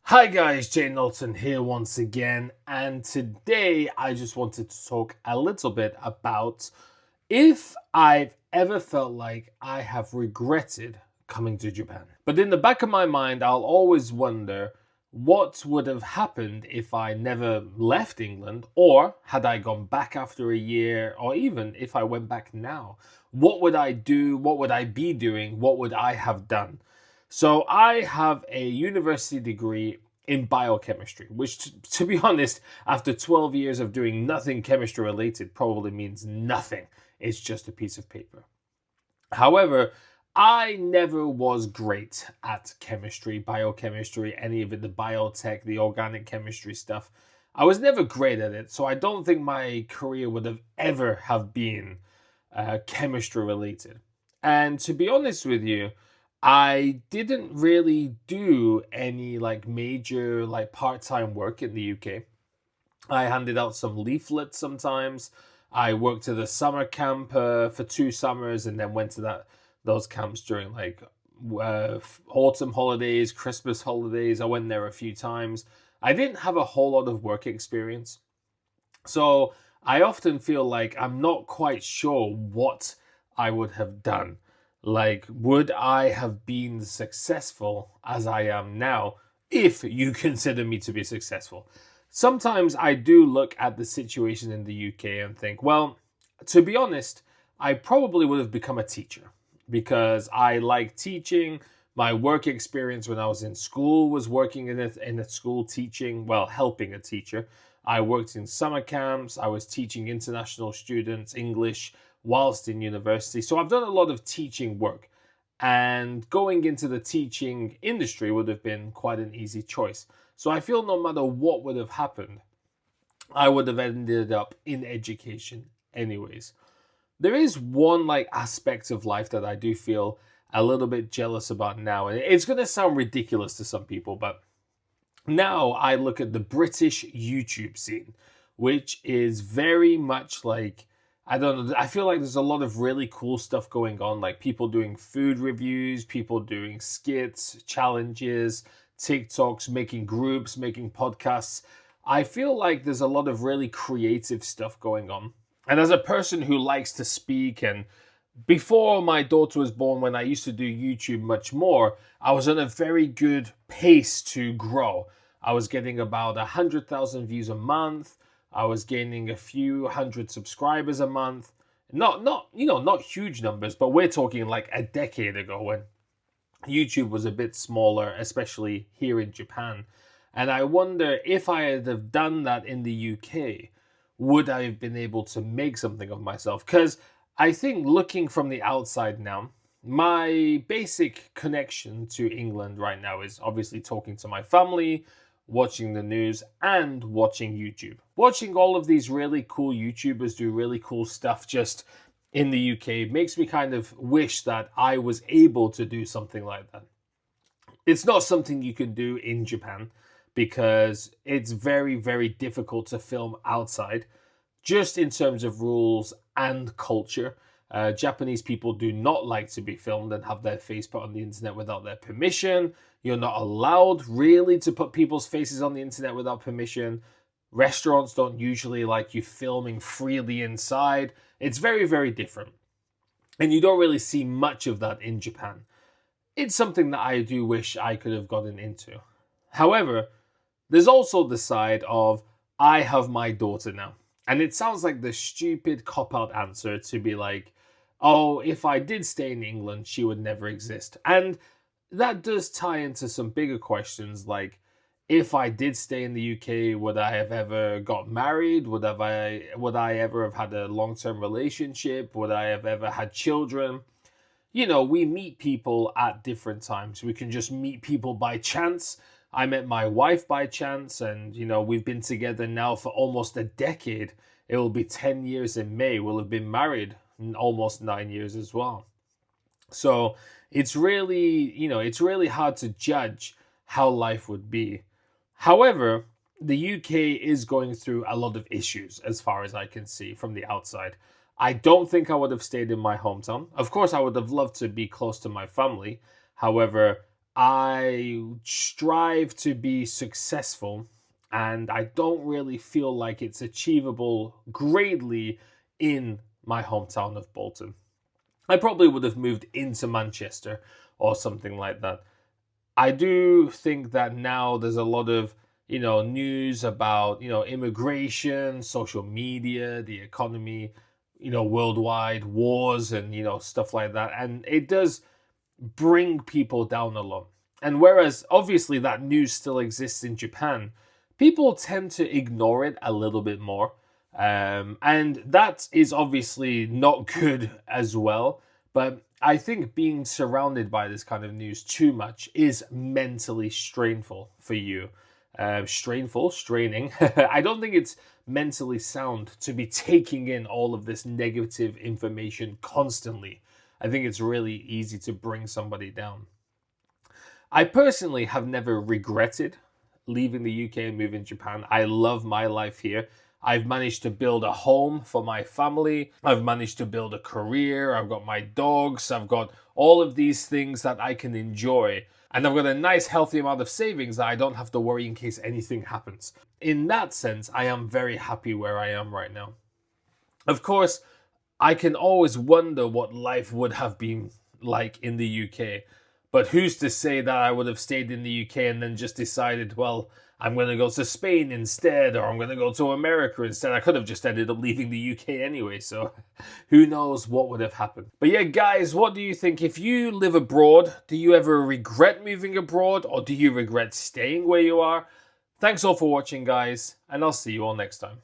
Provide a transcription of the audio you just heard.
Hi guys, Jay Knowlton here once again, and today I just wanted to talk a little bit about if I've ever felt like I have regretted coming to Japan. But in the back of my mind, I'll always wonder what would have happened if I never left England, or had I gone back after a year, or even if I went back now. What would I do? What would I be doing? What would I have done? So I have a university degree in biochemistry, which, to be honest, after 12 years of doing nothing chemistry related, probably means nothing. It's just a piece of paper. However, I never was great at chemistry, biochemistry, any of it, the biotech, the organic chemistry stuff. I was never great at it, so I don't think my career would have ever have been chemistry related. And to be honest with you, I didn't really do any like major like part-time work in the UK. I handed out some leaflets sometimes. I worked at a summer camp for 2 summers, and then went to those camps during like autumn holidays, Christmas holidays. I went there a few times. I didn't have a whole lot of work experience, so I often feel like I'm not quite sure what I would have done. Like, would I have been successful as I am now if you consider me to be successful? Sometimes I do look at the situation in the UK and think, well, to be honest, I probably would have become a teacher because I like teaching. My work experience when I was in school was working in a school teaching, well, helping a teacher. I worked in summer camps. I was teaching international students English whilst in university. So I've done a lot of teaching work. And going into the teaching industry would have been quite an easy choice. So I feel no matter what would have happened, I would have ended up in education anyways. There is one like aspect of life that I do feel a little bit jealous about now. And it's going to sound ridiculous to some people, but now I look at the British YouTube scene, which is very much like, I don't know, I feel like there's a lot of really cool stuff going on, like people doing food reviews, people doing skits, challenges, TikToks, making groups, making podcasts. I feel like there's a lot of really creative stuff going on. And as a person who likes to speak, and before my daughter was born, when I used to do YouTube much more, I was on a very good pace to grow. I was getting about 100,000 views a month. I was gaining a few hundred subscribers a month. Not huge numbers, but we're talking like a decade ago when YouTube was a bit smaller, especially here in Japan. And I wonder if I had have done that in the UK, would I have been able to make something of myself? Because I think looking from the outside now, my basic connection to England right now is obviously talking to my family, watching the news, and watching YouTube. Watching all of these really cool YouTubers do really cool stuff just in the UK makes me kind of wish that I was able to do something like that. It's not something you can do in Japan because it's very, very difficult to film outside, just in terms of rules and culture. Japanese people do not like to be filmed and have their face put on the internet without their permission. You're not allowed really to put people's faces on the internet without permission. Restaurants don't usually like you filming freely inside. It's very, very different. And you don't really see much of that in Japan. It's something that I do wish I could have gotten into. However, there's also the side of I have my daughter now. And it sounds like the stupid cop out answer to be like, oh, if I did stay in England, she would never exist. And that does tie into some bigger questions like, if I did stay in the UK, would I have ever got married? Would I ever have had a long-term relationship? Would I have ever had children? We meet people at different times. We can just meet people by chance. I met my wife by chance, and we've been together now for almost a decade. It will be 10 years in May. We'll have been married almost 9 years as well. So it's really hard to judge how life would be. However, the UK is going through a lot of issues as far as I can see from the outside. I don't think I would have stayed in my hometown. Of course, I would have loved to be close to my family. However, I strive to be successful, and I don't really feel like it's achievable greatly in my hometown of Bolton. I probably would have moved into Manchester or something like that. I do think that now there's a lot of, news about, immigration, social media, the economy, worldwide wars and, stuff like that. And it does bring people down a lot. And whereas obviously that news still exists in Japan, people tend to ignore it a little bit more. And that is obviously not good as well. But I think being surrounded by this kind of news too much is mentally strainful for you. Straining. I don't think it's mentally sound to be taking in all of this negative information constantly. I think it's really easy to bring somebody down. I personally have never regretted leaving the UK and moving to Japan. I love my life here. I've managed to build a home for my family. I've managed to build a career. I've got my dogs. I've got all of these things that I can enjoy. And I've got a nice, healthy amount of savings that I don't have to worry in case anything happens. In that sense, I am very happy where I am right now. Of course, I can always wonder what life would have been like in the UK. But who's to say that I would have stayed in the UK and then just decided, well, I'm going to go to Spain instead, or I'm going to go to America instead. I could have just ended up leaving the UK anyway, so who knows what would have happened. But yeah, guys, what do you think? If you live abroad, do you ever regret moving abroad, or do you regret staying where you are? Thanks all for watching, guys, and I'll see you all next time.